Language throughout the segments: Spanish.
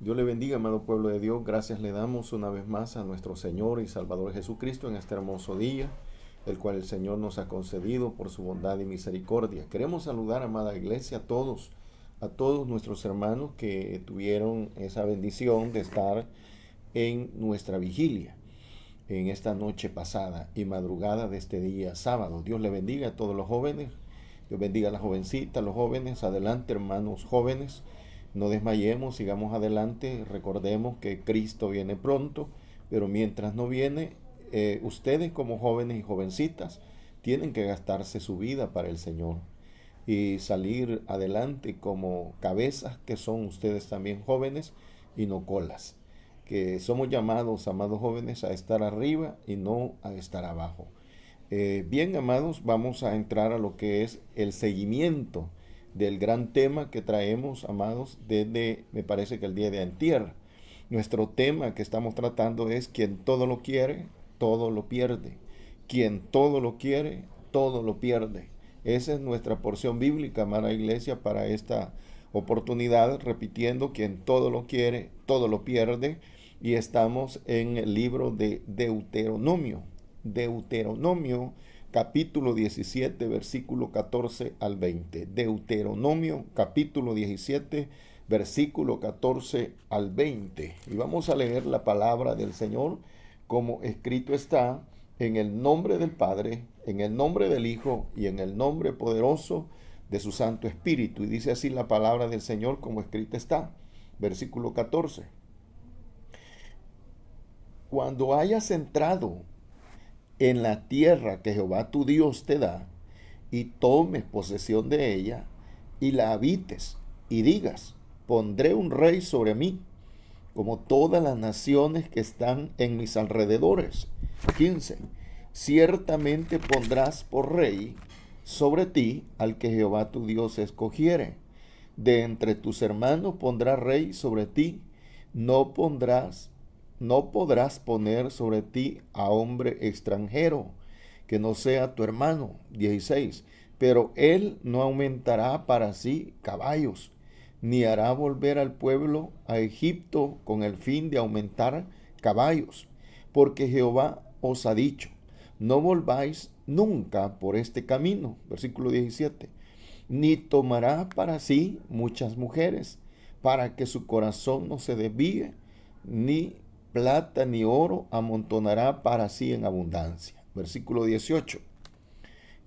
Dios le bendiga, amado pueblo de Dios. Gracias le damos una vez más a nuestro Señor y Salvador Jesucristo en este hermoso día, el cual el Señor nos ha concedido por su bondad y misericordia. Queremos saludar, amada iglesia, a todos nuestros hermanos que tuvieron esa bendición de estar en nuestra vigilia en esta noche pasada y madrugada de este día sábado. Dios le bendiga a todos los jóvenes. Dios bendiga a las jovencitas, los jóvenes. Adelante, hermanos jóvenes. No desmayemos, sigamos adelante. Recordemos que Cristo viene pronto, pero mientras no viene, ustedes como jóvenes y jovencitas tienen que gastarse su vida para el Señor y salir adelante como cabezas que son ustedes también jóvenes y no colas. Que somos llamados, amados jóvenes, a estar arriba y no a estar abajo. Bien, amados, vamos a entrar a lo que es el seguimiento del gran tema que traemos, amados, desde, me parece que el día de antier. Nuestro tema que estamos tratando es: quien todo lo quiere, todo lo pierde. Quien todo lo quiere, todo lo pierde. Esa es nuestra porción bíblica, amada iglesia, para esta oportunidad, repitiendo: quien todo lo quiere, todo lo pierde. Y estamos en el libro de Deuteronomio. Deuteronomio capítulo 17, versículo 14 al 20. Deuteronomio capítulo 17, versículo 14 al 20. Y vamos a leer la palabra del Señor como escrito está, en el nombre del Padre, en el nombre del Hijo y en el nombre poderoso de su Santo Espíritu. Y dice así la palabra del Señor como escrita está. Versículo 14. Cuando hayas entrado en la tierra que Jehová tu Dios te da, y tomes posesión de ella, y la habites, y digas: pondré un rey sobre mí, como todas las naciones que están en mis alrededores. 15. Ciertamente pondrás por rey sobre ti al que Jehová tu Dios escogiere. De entre tus hermanos pondrá rey sobre ti. No podrás poner sobre ti a hombre extranjero que no sea tu hermano. 16. Pero él no aumentará para sí caballos, ni hará volver al pueblo a Egipto con el fin de aumentar caballos, porque Jehová os ha dicho: no volváis nunca por este camino. Versículo 17. Ni tomará para sí muchas mujeres, para que su corazón no se desvíe, ni plata ni oro amontonará para sí en abundancia. Versículo 18.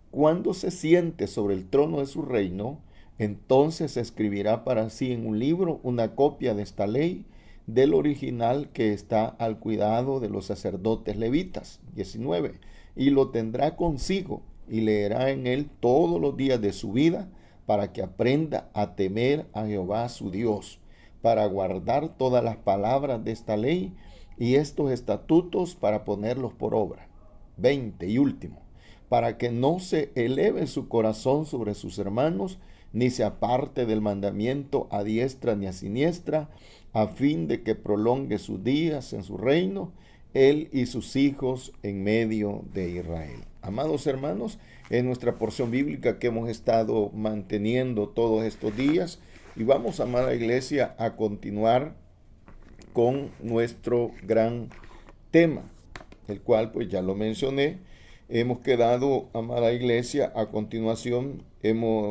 Cuando se siente sobre el trono de su reino, entonces escribirá para sí en un libro una copia de esta ley del original que está al cuidado de los sacerdotes levitas. 19. Y lo tendrá consigo y leerá en él todos los días de su vida, para que aprenda a temer a Jehová su Dios, para guardar todas las palabras de esta ley y estos estatutos, para ponerlos por obra. 20. Y último, para que no se eleve su corazón sobre sus hermanos, ni se aparte del mandamiento a diestra ni a siniestra, a fin de que prolongue sus días en su reino, él y sus hijos en medio de Israel. Amados hermanos, es nuestra porción bíblica que hemos estado manteniendo todos estos días, y vamos, amada iglesia, a continuar con nuestro gran tema, el cual pues ya lo mencioné. Hemos quedado, amada iglesia, a continuación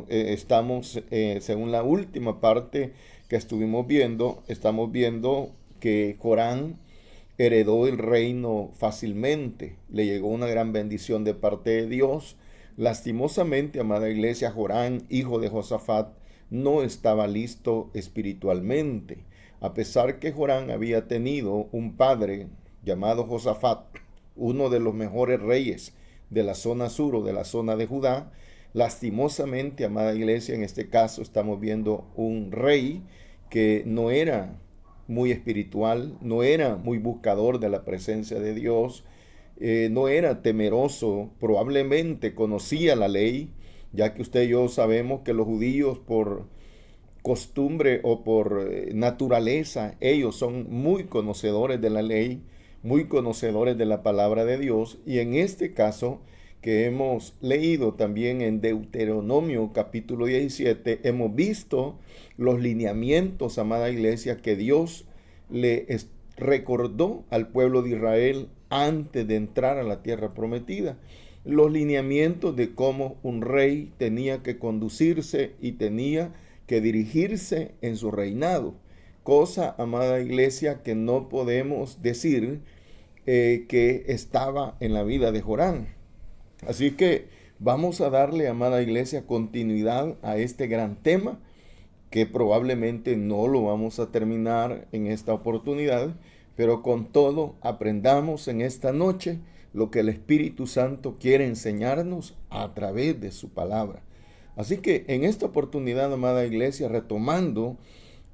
estamos, según la última parte que estuvimos viendo, estamos viendo que Jorán heredó el reino fácilmente, le llegó una gran bendición de parte de Dios. Lastimosamente, amada iglesia, Jorán, hijo de Josafat, no estaba listo espiritualmente. A pesar que Jorán había tenido un padre llamado Josafat, uno de los mejores reyes de la zona sur o de la zona de Judá, lastimosamente, amada iglesia, en este caso estamos viendo un rey que no era muy espiritual, no era muy buscador de la presencia de Dios, no era temeroso, probablemente conocía la ley, ya que usted y yo sabemos que los judíos por costumbre o por naturaleza, ellos son muy conocedores de la ley, muy conocedores de la palabra de Dios. Y en este caso que hemos leído también en Deuteronomio capítulo 17, hemos visto los lineamientos, amada iglesia, que Dios recordó al pueblo de Israel antes de entrar a la tierra prometida los lineamientos de cómo un rey tenía que conducirse y tenía que dirigirse en su reinado. Cosa, amada iglesia, que no podemos decir que estaba en la vida de Jorán. Así que vamos a darle, amada iglesia, continuidad a este gran tema, que probablemente no lo vamos a terminar en esta oportunidad, pero con todo aprendamos en esta noche lo que el Espíritu Santo quiere enseñarnos a través de su palabra. Así que en esta oportunidad, amada iglesia, retomando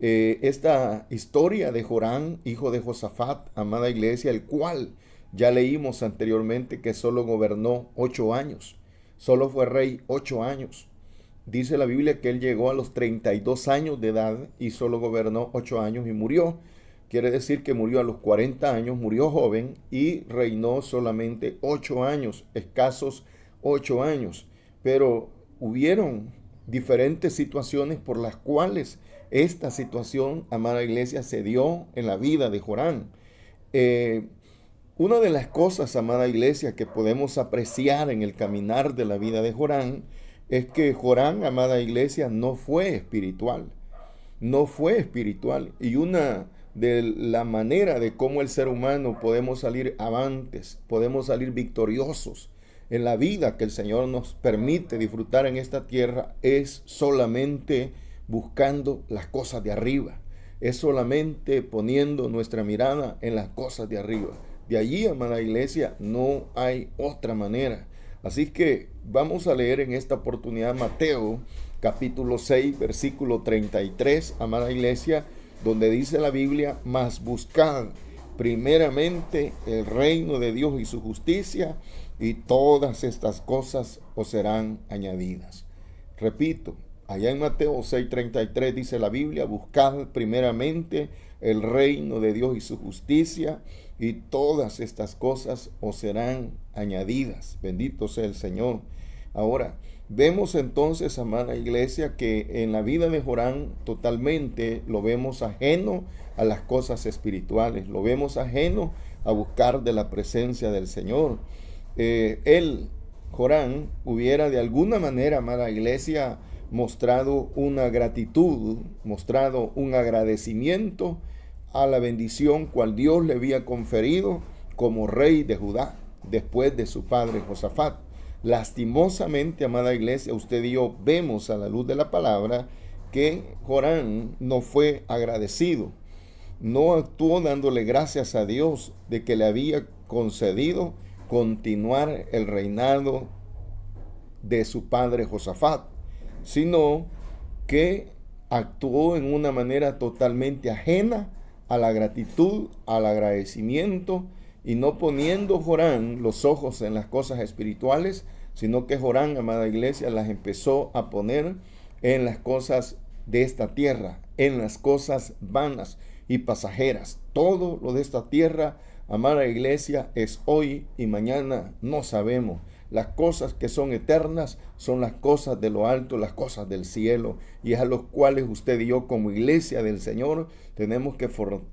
esta historia de Jorán, hijo de Josafat, amada iglesia, el cual ya leímos anteriormente que solo gobernó 8 años, solo fue rey 8 años. Dice la Biblia que él llegó a los 32 años de edad y solo gobernó 8 años y murió. Quiere decir que murió a los 40 años, murió joven y reinó solamente 8 años, escasos 8 años. Pero hubieron diferentes situaciones por las cuales esta situación, amada iglesia, se dio en la vida de Jorán. Una de las cosas, amada iglesia, que podemos apreciar en el caminar de la vida de Jorán es que Jorán, amada iglesia, no fue espiritual. No fue espiritual. Y una de la manera de cómo el ser humano podemos salir avantes, podemos salir victoriosos en la vida que el Señor nos permite disfrutar en esta tierra es solamente buscando las cosas de arriba. Es solamente poniendo nuestra mirada en las cosas de arriba. De allí, amada iglesia, no hay otra manera. Así que vamos a leer en esta oportunidad Mateo capítulo 6, versículo 33, amada iglesia, donde dice la Biblia: mas buscad primeramente el reino de Dios y su justicia, y todas estas cosas os serán añadidas. Repito, allá en Mateo 6:33 dice la Biblia: buscad primeramente el reino de Dios y su justicia, y todas estas cosas os serán añadidas. Bendito sea el Señor. Ahora, vemos entonces, amada iglesia, que en la vida de Jorán totalmente lo vemos ajeno a las cosas espirituales, lo vemos ajeno a buscar de la presencia del Señor. Jorán, hubiera de alguna manera, amada iglesia, mostrado una gratitud, mostrado un agradecimiento a la bendición cual Dios le había conferido como rey de Judá, después de su padre Josafat. Lastimosamente, amada iglesia, usted y yo vemos a la luz de la palabra que Jorán no fue agradecido, no actuó dándole gracias a Dios de que le había concedido continuar el reinado de su padre Josafat, sino que actuó en una manera totalmente ajena a la gratitud, al agradecimiento, y no poniendo Jorán los ojos en las cosas espirituales, sino que Jorán, amada iglesia, las empezó a poner en las cosas de esta tierra, en las cosas vanas y pasajeras. Todo lo de esta tierra, amada iglesia, es hoy y mañana, no sabemos. Las cosas que son eternas son las cosas de lo alto, las cosas del cielo, y es a los cuales usted y yo como iglesia del Señor tenemos que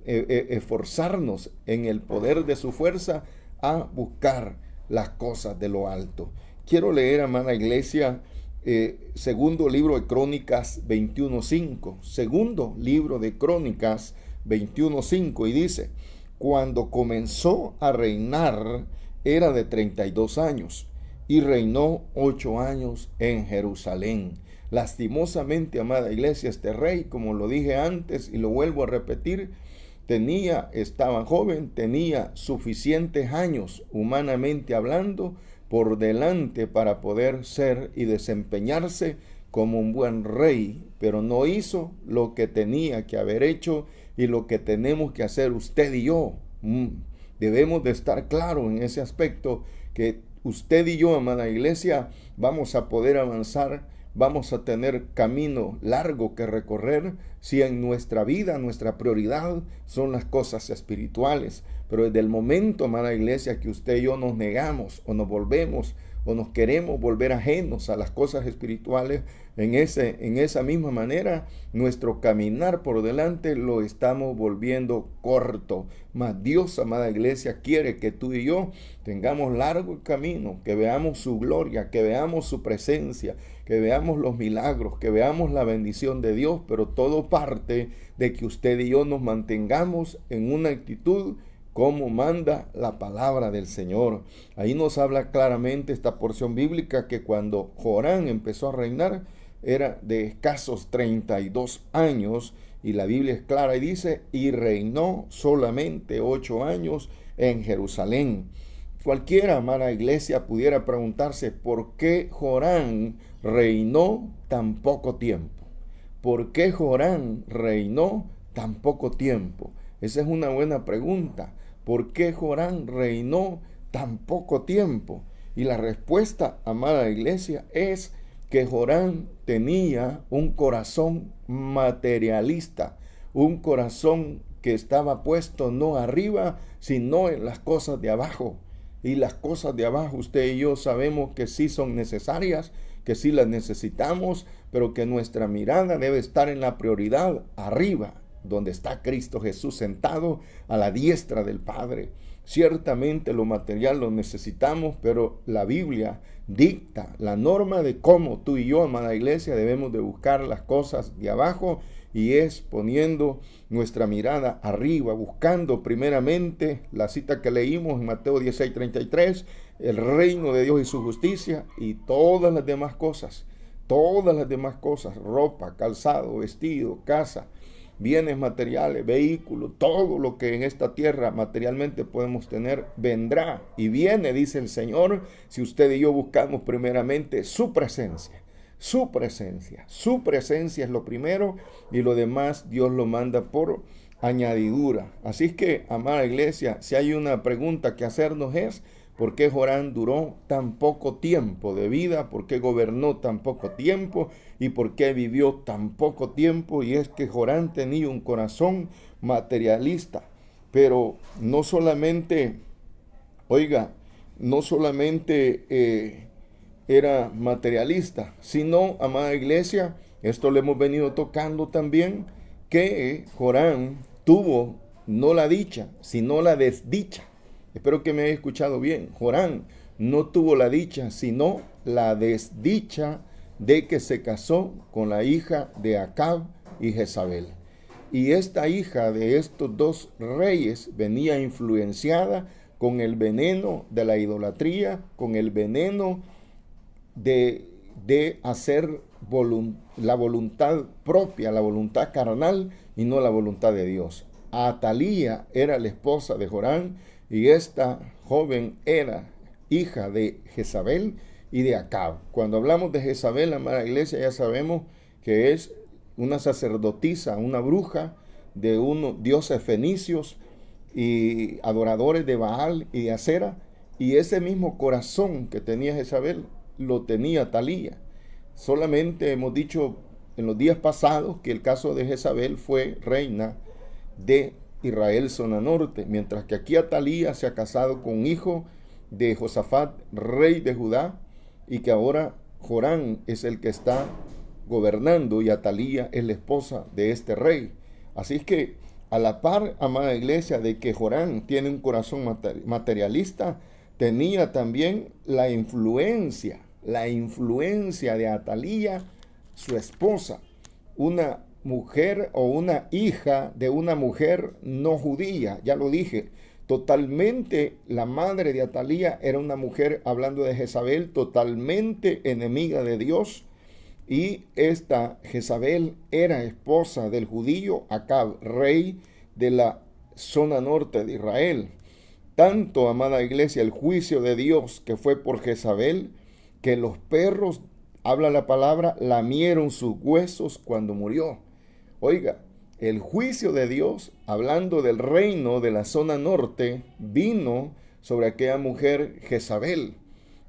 esforzarnos en el poder de su fuerza a buscar las cosas de lo alto. Quiero leer, amada iglesia, segundo libro de Crónicas 21:5, segundo libro de Crónicas 21:5, y dice: cuando comenzó a reinar era de 32 años y reinó 8 años en Jerusalén. Lastimosamente, amada iglesia, este rey, como lo dije antes y lo vuelvo a repetir, estaba joven, tenía suficientes años, humanamente hablando, por delante para poder ser y desempeñarse como un buen rey, pero no hizo lo que tenía que haber hecho y lo que tenemos que hacer usted y yo. Debemos de estar claros en ese aspecto, que usted y yo, amada iglesia, vamos a poder avanzar, vamos a tener camino largo que recorrer si en nuestra vida, nuestra prioridad son las cosas espirituales. Pero desde el momento, amada iglesia, que usted y yo nos negamos o nos volvemos o nos queremos volver ajenos a las cosas espirituales, en esa misma manera nuestro caminar por delante lo estamos volviendo corto. Mas Dios, amada iglesia, quiere que tú y yo tengamos largo el camino, que veamos su gloria, que veamos su presencia, que veamos los milagros, que veamos la bendición de Dios, pero todo parte de que usted y yo nos mantengamos en una actitud como manda la palabra del Señor. Ahí nos habla claramente esta porción bíblica que cuando Joram empezó a reinar era de escasos 32 años, y la Biblia es clara y dice, y reinó solamente 8 años en Jerusalén. Cualquiera, amada iglesia, pudiera preguntarse por qué Joram reinó tan poco tiempo. ¿Por qué Joram reinó tan poco tiempo? Esa es una buena pregunta. ¿Por qué Joram reinó tan poco tiempo? Y la respuesta, amada iglesia, es que Joram tenía un corazón materialista, un corazón que estaba puesto no arriba, sino en las cosas de abajo. Y las cosas de abajo, usted y yo sabemos que sí son necesarias, que sí las necesitamos, pero que nuestra mirada debe estar en la prioridad arriba, donde está Cristo Jesús sentado a la diestra del Padre. Ciertamente lo material lo necesitamos, pero la Biblia dicta la norma de cómo tú y yo, amada iglesia, debemos de buscar las cosas de abajo, y es poniendo nuestra mirada arriba, buscando primeramente la cita que leímos en Mateo 16:33, el reino de Dios y su justicia, y todas las demás cosas, ropa, calzado, vestido, casa, bienes materiales, vehículos, todo lo que en esta tierra materialmente podemos tener, vendrá y viene, dice el Señor, si usted y yo buscamos primeramente su presencia. Su presencia es lo primero, y lo demás Dios lo manda por añadidura. Así es que, amada iglesia, si hay una pregunta que hacernos es, ¿por qué Joram duró tan poco tiempo de vida? ¿Por qué gobernó tan poco tiempo? ¿Y por qué vivió tan poco tiempo? Y es que Joram tenía un corazón materialista. Pero no solamente, era materialista, sino, amada iglesia, esto lo hemos venido tocando también, que Joram tuvo no la dicha, sino la desdicha. Espero que me haya escuchado bien. Joram no tuvo la dicha, sino la desdicha de que se casó con la hija de Acab y Jezabel. Y esta hija de estos dos reyes venía influenciada con el veneno de la idolatría, con el veneno de hacer la voluntad propia, la voluntad carnal, y no la voluntad de Dios. Atalía era la esposa de Joram, y esta joven era hija de Jezabel y de Acab. Cuando hablamos de Jezabel, amada iglesia, ya sabemos que es una sacerdotisa, una bruja de unos dioses fenicios y adoradores de Baal y de Acera. Y ese mismo corazón que tenía Jezabel lo tenía Atalía. Solamente hemos dicho en los días pasados que el caso de Jezabel fue reina de Israel, zona norte, mientras que aquí Atalía se ha casado con un hijo de Josafat, rey de Judá, y que ahora Joram es el que está gobernando, y Atalía es la esposa de este rey. Así es que, a la par, amada iglesia, de que Joram tiene un corazón materialista, tenía también la influencia de Atalía, su esposa, una mujer o una hija de una mujer no judía. Ya lo dije, totalmente la madre de Atalía era una mujer, hablando de Jezabel, totalmente enemiga de Dios. Y esta Jezabel era esposa del judío Acab, rey de la zona norte de Israel. Tanto, amada iglesia, el juicio de Dios que fue por Jezabel, que los perros, habla la palabra, lamieron sus huesos cuando murió. Oiga, el juicio de Dios, hablando del reino de la zona norte, vino sobre aquella mujer Jezabel.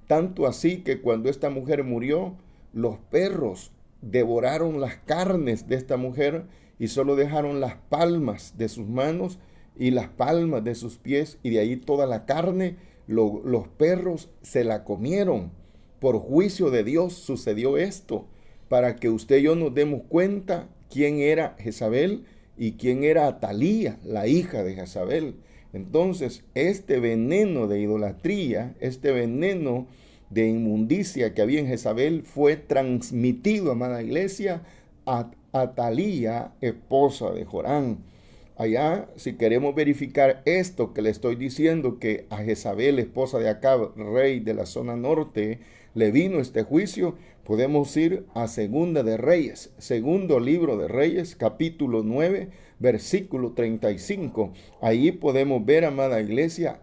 Tanto así que cuando esta mujer murió, los perros devoraron las carnes de esta mujer y solo dejaron las palmas de sus manos y las palmas de sus pies, y de ahí toda la carne, los perros se la comieron. Por juicio de Dios sucedió esto, para que usted y yo nos demos cuenta quién era Jezabel y quién era Atalía, la hija de Jezabel. Entonces, este veneno de idolatría, este veneno de inmundicia que había en Jezabel fue transmitido, amada iglesia, a Atalía, esposa de Jorán. Allá, si queremos verificar esto que le estoy diciendo, que a Jezabel, esposa de Acab, rey de la zona norte, le vino este juicio, podemos ir a Segunda de Reyes, segundo libro de Reyes, capítulo 9, versículo 35. Ahí podemos ver, amada iglesia,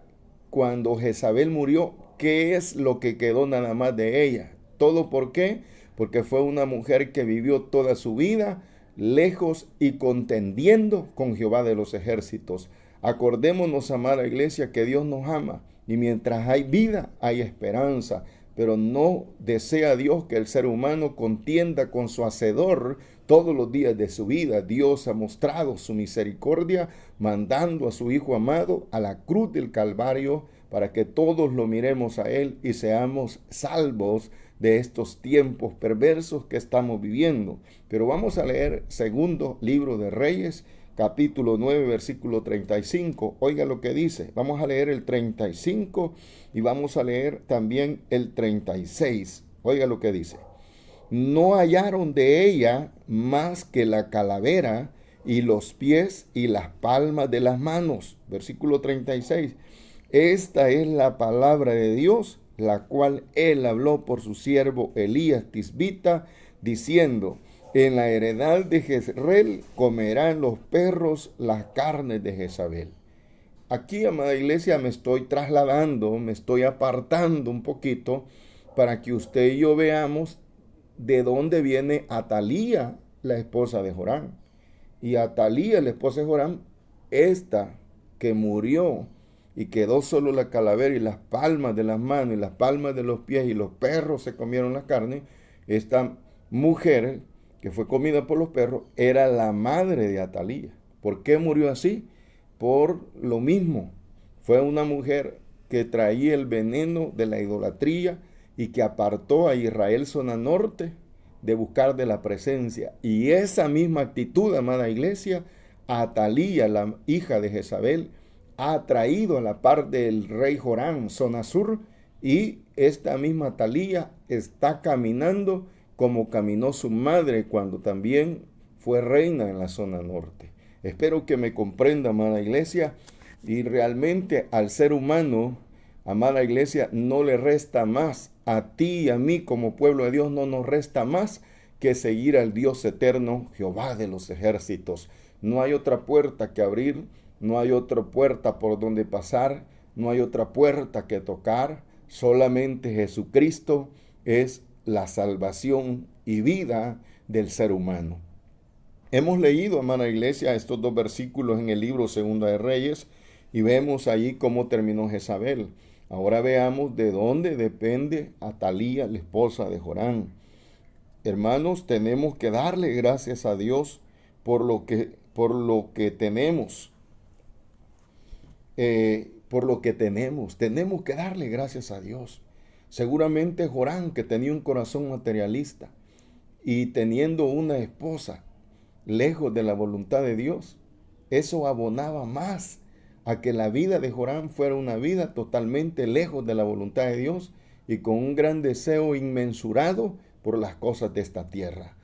cuando Jezabel murió, qué es lo que quedó nada más de ella. ¿Todo por qué? Porque fue una mujer que vivió toda su vida lejos y contendiendo con Jehová de los ejércitos. Acordémonos, amada iglesia, que Dios nos ama y mientras hay vida hay esperanza, pero no desea Dios que el ser humano contienda con su hacedor todos los días de su vida. Dios ha mostrado su misericordia mandando a su Hijo amado a la cruz del Calvario para que todos lo miremos a Él y seamos salvos de estos tiempos perversos que estamos viviendo. Pero vamos a leer segundo libro de Reyes, capítulo 9, versículo 35. Oiga lo que dice. Vamos a leer el 35 y vamos a leer también el 36. Oiga lo que dice. No hallaron de ella más que la calavera y los pies y las palmas de las manos. Versículo 36. Esta es la palabra de Dios, la cual él habló por su siervo Elías Tisbita, diciendo: en la heredad de Jezreel comerán los perros las carnes de Jezabel. Aquí, amada iglesia, me estoy trasladando, me estoy apartando un poquito para que usted y yo veamos de dónde viene Atalía, la esposa de Jorán. Y Atalía, la esposa de Jorán, esta que murió y quedó solo la calavera y las palmas de las manos y las palmas de los pies y los perros se comieron la carne, esta mujer que fue comida por los perros era la madre de Atalía. ¿Por qué murió así? Por lo mismo. Fue una mujer que traía el veneno de la idolatría y que apartó a Israel zona norte de buscar de la presencia. Y esa misma actitud, amada iglesia, Atalía, la hija de Jezabel, ha traído a la par del rey Jorán, zona sur, y esta misma Atalía está caminando como caminó su madre cuando también fue reina en la zona norte. Espero que me comprenda, amada iglesia, y realmente al ser humano, amada iglesia, no le resta más. A ti y a mí como pueblo de Dios no nos resta más que seguir al Dios eterno, Jehová de los ejércitos. No hay otra puerta que abrir, no hay otra puerta por donde pasar, no hay otra puerta que tocar. Solamente Jesucristo es la salvación y vida del ser humano. Hemos leído, amada iglesia, estos dos versículos en el libro Segunda de Reyes y vemos allí cómo terminó Jezabel. Ahora veamos de dónde depende Atalía, la esposa de Jorán. Hermanos, tenemos que darle gracias a Dios por lo que tenemos. Tenemos que darle gracias a Dios. Seguramente Jorán, que tenía un corazón materialista y teniendo una esposa lejos de la voluntad de Dios, eso abonaba más a que la vida de Jorán fuera una vida totalmente lejos de la voluntad de Dios y con un gran deseo inmensurado por las cosas de esta tierra.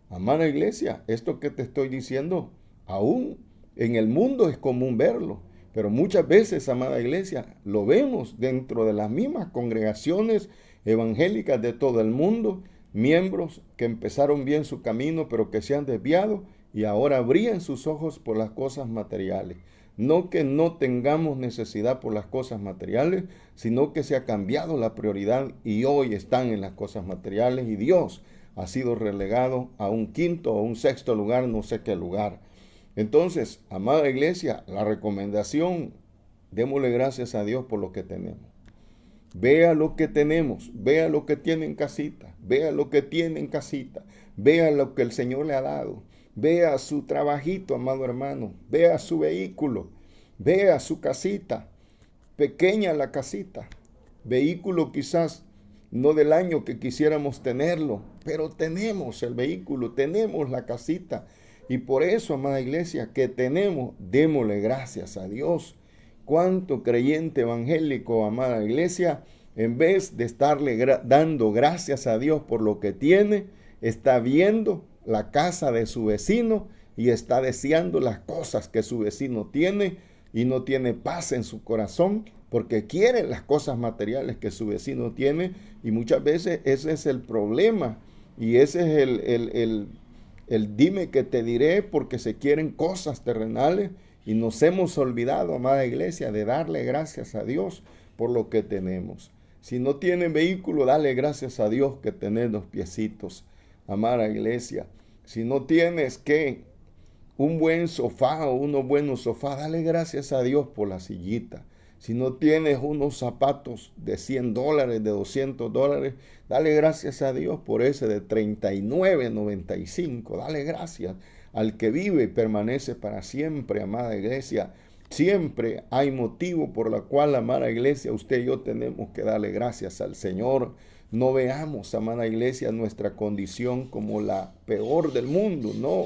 Amada iglesia, esto que te estoy diciendo, aún en el mundo es común verlo, pero muchas veces, amada iglesia, lo vemos dentro de las mismas congregaciones evangélicas de todo el mundo, miembros que empezaron bien su camino, pero que se han desviado y ahora abrían sus ojos por las cosas materiales. No que no tengamos necesidad por las cosas materiales, sino que se ha cambiado la prioridad y hoy están en las cosas materiales y Dios ha sido relegado a un quinto o un sexto lugar, no sé qué lugar. Entonces, amada iglesia, la recomendación, démosle gracias a Dios por lo que tenemos. Vea lo que tenemos, vea lo que tiene en casita, vea lo que tiene en casita, vea lo que el Señor le ha dado. Vea su trabajito, amado hermano. Vea su vehículo. Vea su casita. Pequeña la casita. Vehículo quizás no del año que quisiéramos tenerlo, pero tenemos el vehículo, tenemos la casita. Y por eso, amada iglesia, que tenemos, démosle gracias a Dios. Cuánto creyente evangélico, amada iglesia, en vez de estarle dando gracias a Dios por lo que tiene, está viendo la casa de su vecino y está deseando las cosas que su vecino tiene y no tiene paz en su corazón porque quiere las cosas materiales que su vecino tiene, y muchas veces ese es el problema y ese es el dime que te diré, porque se quieren cosas terrenales y nos hemos olvidado, amada iglesia, de darle gracias a Dios por lo que tenemos. Si no tienen vehículo, dale gracias a Dios que tenés los piecitos, amada iglesia. Si no tienes un buen sofá o unos buenos sofás, dale gracias a Dios por la sillita. Si no tienes unos zapatos de $100, de $200, dale gracias a Dios por ese de $39.95. Dale gracias al que vive y permanece para siempre, amada iglesia. Siempre hay motivo por la cual, amada iglesia, usted y yo tenemos que darle gracias al Señor. No veamos, amada iglesia, nuestra condición como la peor del mundo. No,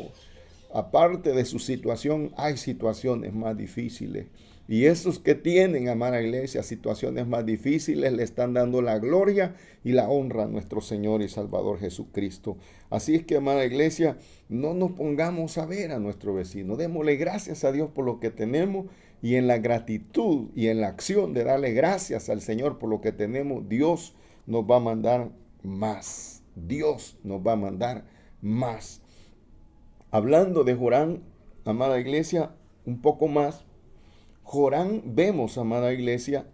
aparte de su situación, hay situaciones más difíciles. Y esos que tienen, amada iglesia, situaciones más difíciles, le están dando la gloria y la honra a nuestro Señor y Salvador Jesucristo. Así es que, amada iglesia, no nos pongamos a ver a nuestro vecino. Démosle gracias a Dios por lo que tenemos, y en la gratitud y en la acción de darle gracias al Señor por lo que tenemos, Dios nos va a mandar más. Dios nos va a mandar más. Hablando de Joram, amada iglesia, un poco más. Joram, vemos, amada iglesia,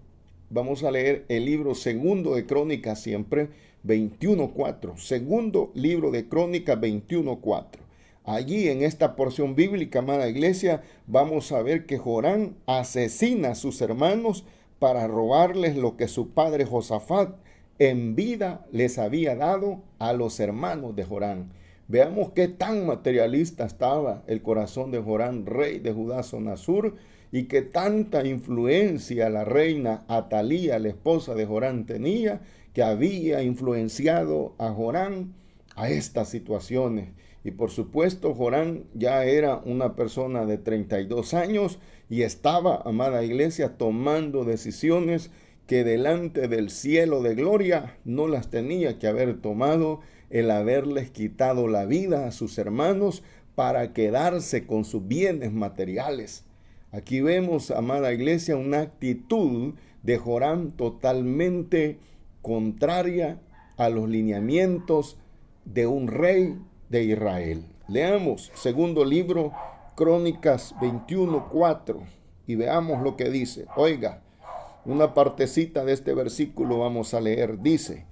vamos a leer el libro segundo de Crónicas siempre, 21:4. Segundo libro de Crónicas 21:4. Allí en esta porción bíblica, amada iglesia, vamos a ver que Joram asesina a sus hermanos para robarles lo que su padre Josafat en vida les había dado a los hermanos de Joram. Veamos qué tan materialista estaba el corazón de Joram, rey de Judá Sonasur, y qué tanta influencia la reina Atalía, la esposa de Joram, tenía, que había influenciado a Joram a estas situaciones. Y por supuesto, Joram ya era una persona de 32 años y estaba, amada iglesia, tomando decisiones que delante del cielo de gloria no las tenía que haber tomado, el haberles quitado la vida a sus hermanos para quedarse con sus bienes materiales. Aquí vemos, amada iglesia, una actitud de Joram totalmente contraria a los lineamientos de un rey de Israel. Leamos segundo libro, Crónicas 21:4, y veamos lo que dice. Oiga, una partecita de este versículo vamos a leer. Dice: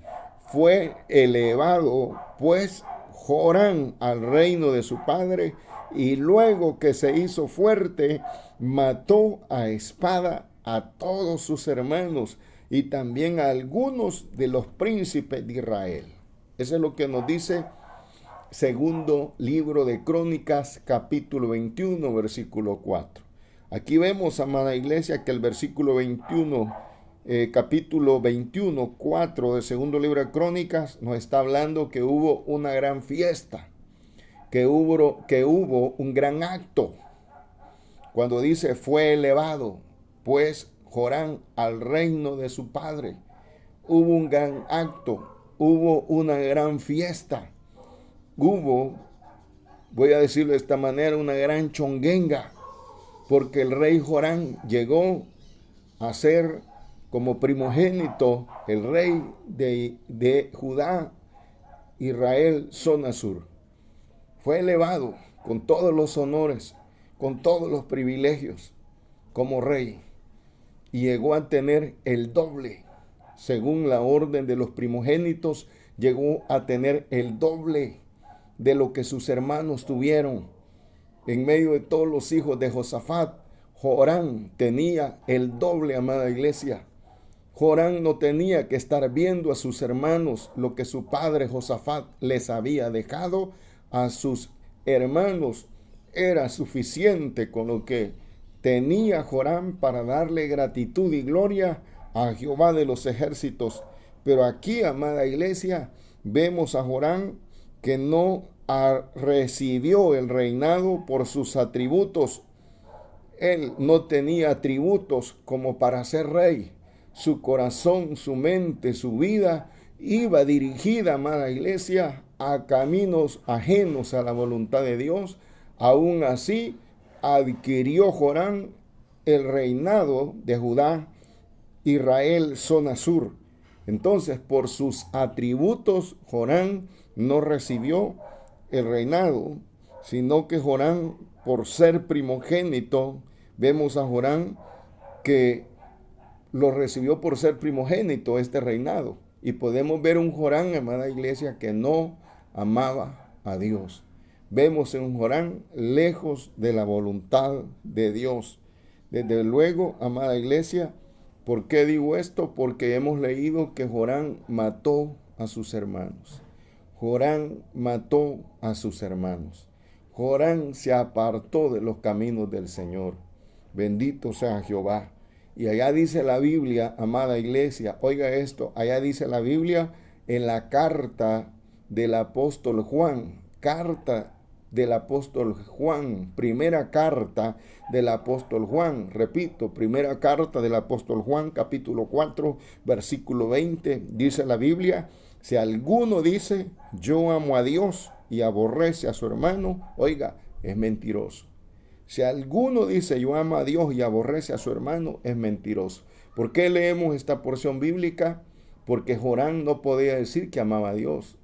fue elevado pues Joram al reino de su padre, y luego que se hizo fuerte, mató a espada a todos sus hermanos y también a algunos de los príncipes de Israel. Eso es lo que nos dice segundo libro de Crónicas, capítulo 21, versículo 4. Aquí vemos, amada iglesia, que el versículo 21, capítulo 21, 4 del segundo libro de Crónicas, nos está hablando que hubo una gran fiesta, que hubo un gran acto. Cuando dice fue elevado, pues Joram al reino de su padre, hubo un gran acto, hubo una gran fiesta, hubo, voy a decirlo de esta manera, una gran chonguenga, porque el rey Joram llegó a ser como primogénito el rey de Judá, Israel, zona sur. Fue elevado con todos los honores, con todos los privilegios como rey, y llegó a tener el doble. Según la orden de los primogénitos, llegó a tener el doble de lo que sus hermanos tuvieron. En medio de todos los hijos de Josafat, Joram tenía el doble, amada iglesia. Joram no tenía que estar viendo a sus hermanos lo que su padre Josafat les había dejado a sus hermanos. Era suficiente con lo que tenía Joram para darle gratitud y gloria a Jehová de los ejércitos. Pero aquí, amada iglesia, vemos a Joram que no recibió el reinado por sus atributos. Él no tenía atributos como para ser rey. Su corazón, su mente, su vida iba dirigida, amada iglesia, a caminos ajenos a la voluntad de Dios. Aún así, adquirió Joram el reinado de Judá, Israel, zona sur. Entonces, por sus atributos, Joram no recibió el reinado, sino que Joram, por ser primogénito, vemos a Joram que lo recibió por ser primogénito este reinado. Y podemos ver un Joram, amada iglesia, que no amaba a Dios. Vemos en un Joram lejos de la voluntad de Dios. Desde luego, amada iglesia, ¿por qué digo esto? Porque hemos leído que Joram mató a sus hermanos. Joram mató a sus hermanos. Joram se apartó de los caminos del Señor. Bendito sea Jehová. Y allá dice la Biblia, amada iglesia, oiga esto, allá dice la Biblia en la carta del apóstol Juan, primera carta del apóstol Juan, repito, primera carta del apóstol Juan, capítulo 4, versículo 20, dice la Biblia, si alguno dice, yo amo a Dios y aborrece a su hermano, oiga, es mentiroso. Si alguno dice, yo amo a Dios y aborrece a su hermano, es mentiroso. ¿Por qué leemos esta porción bíblica? Porque Joram no podía decir que amaba a Dios.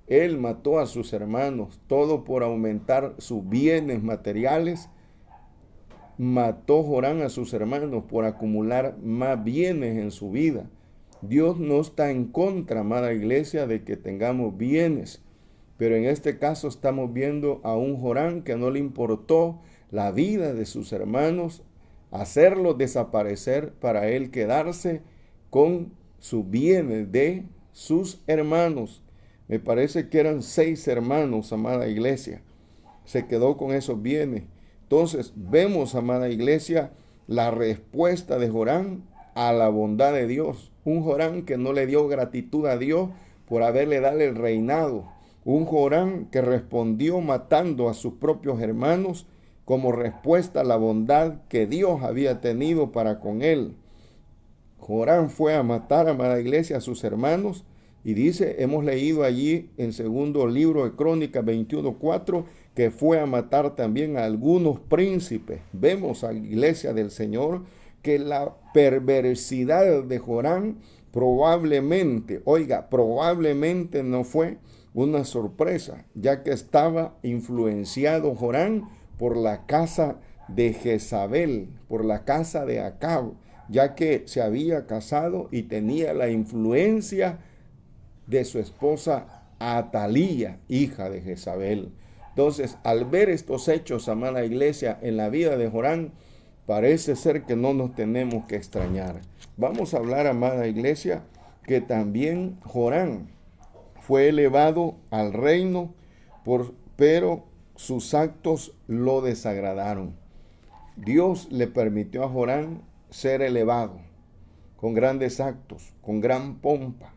Él mató a sus hermanos, todo por aumentar sus bienes materiales. Mató Joram a sus hermanos por acumular más bienes en su vida. Dios no está en contra, amada iglesia, de que tengamos bienes. Pero en este caso estamos viendo a un Joram que no le importó la vida de sus hermanos, hacerlos desaparecer para él quedarse con sus bienes de sus hermanos. Me parece que eran 6 hermanos, amada iglesia. Se quedó con esos bienes. Entonces vemos, amada iglesia, la respuesta de Joram a la bondad de Dios. Un Joram que no le dio gratitud a Dios por haberle dado el reinado. Un Joram que respondió matando a sus propios hermanos como respuesta a la bondad que Dios había tenido para con él. Joram fue a matar, amada iglesia, a sus hermanos, y dice, hemos leído allí en segundo libro de Crónicas 21:4, que fue a matar también a algunos príncipes. Vemos a la iglesia del Señor que la perversidad de Joram probablemente no fue una sorpresa, ya que estaba influenciado Joram por la casa de Jezabel, por la casa de Acab, ya que se había casado y tenía la influencia de su esposa Atalía, hija de Jezabel. Entonces, al ver estos hechos, amada iglesia, en la vida de Joram, parece ser que no nos tenemos que extrañar. Vamos a hablar, amada iglesia, que también Joram fue elevado al reino, pero sus actos lo desagradaron. Dios le permitió a Joram ser elevado con grandes actos, con gran pompa.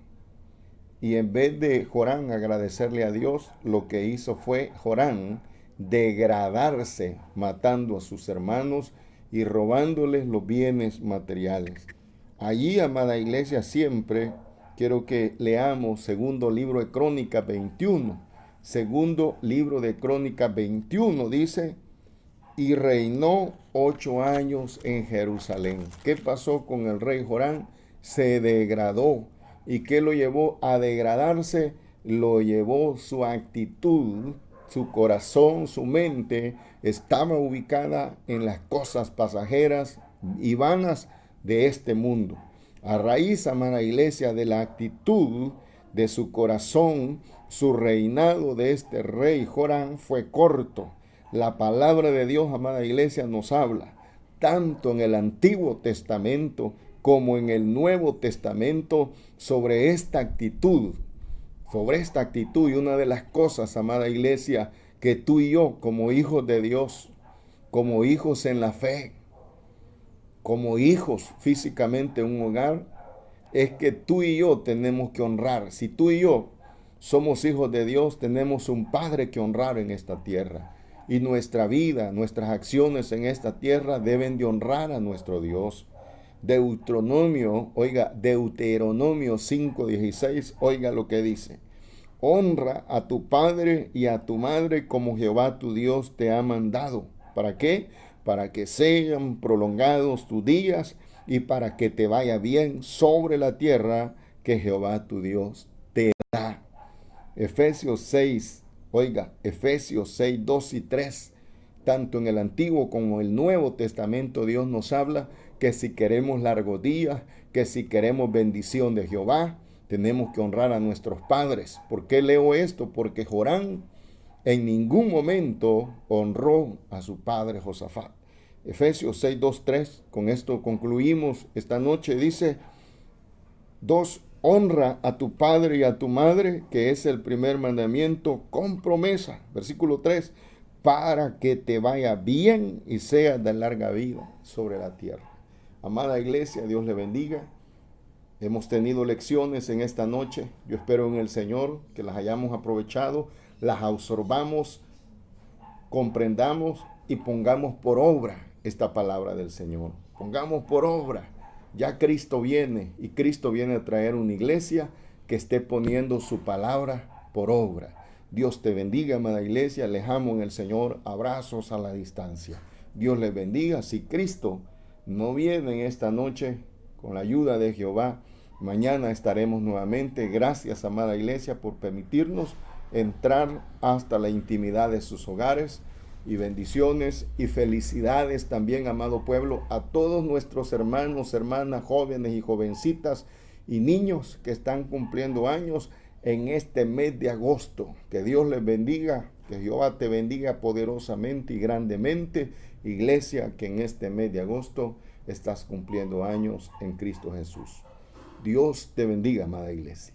Y en vez de Joram agradecerle a Dios, lo que hizo fue Joram degradarse, matando a sus hermanos y robándoles los bienes materiales. Allí, amada iglesia, siempre quiero que leamos segundo libro de Crónicas 21. Segundo libro de Crónicas 21 dice, y reinó 8 años en Jerusalén. ¿Qué pasó con el rey Joram? Se degradó. ¿Y qué lo llevó a degradarse? Lo llevó su actitud, su corazón, su mente estaba ubicada en las cosas pasajeras y vanas de este mundo. A raíz, amada iglesia, de la actitud de su corazón, su reinado de este rey Joram fue corto. La palabra de Dios, amada iglesia, nos habla, tanto en el Antiguo Testamento como en el Nuevo Testamento, sobre esta actitud. Y una de las cosas, amada iglesia, que tú y yo, como hijos de Dios, como hijos en la fe, como hijos físicamente en un hogar, es que tú y yo tenemos que honrar. Si tú y yo somos hijos de Dios, tenemos un Padre que honrar en esta tierra. Y nuestra vida, nuestras acciones en esta tierra deben de honrar a nuestro Dios. Deuteronomio 5:16, oiga lo que dice. Honra a tu padre y a tu madre como Jehová tu Dios te ha mandado. ¿Para qué? Para que sean prolongados tus días y para que te vaya bien sobre la tierra que Jehová tu Dios te da. Efesios 6, Efesios 6, 2 y 3. Tanto en el Antiguo como en el Nuevo Testamento Dios nos habla que si queremos largos días, que si queremos bendición de Jehová, tenemos que honrar a nuestros padres. ¿Por qué leo esto? Porque Jorán en ningún momento honró a su padre Josafat. Efesios 6, 2, 3. Con esto concluimos esta noche. Dice 2. Honra a tu padre y a tu madre, que es el primer mandamiento con promesa. Versículo 3. Para que te vaya bien y seas de larga vida sobre la tierra. Amada iglesia, Dios le bendiga. Hemos tenido lecciones en esta noche. Yo espero en el Señor que las hayamos aprovechado, las absorbamos, comprendamos y pongamos por obra esta palabra del Señor. Pongamos por obra. Ya Cristo viene y Cristo viene a traer una iglesia que esté poniendo su palabra por obra. Dios te bendiga, amada iglesia. Les amo en el Señor. Abrazos a la distancia. Dios les bendiga. Si Cristo no viene en esta noche, con la ayuda de Jehová, mañana estaremos nuevamente. Gracias, amada iglesia, por permitirnos entrar hasta la intimidad de sus hogares. Y bendiciones y felicidades también, amado pueblo, a todos nuestros hermanos, hermanas, jóvenes y jovencitas y niños que están cumpliendo años en este mes de agosto. Que Dios les bendiga, que Jehová te bendiga poderosamente y grandemente. Iglesia, que en este mes de agosto estás cumpliendo años en Cristo Jesús. Dios te bendiga, amada iglesia.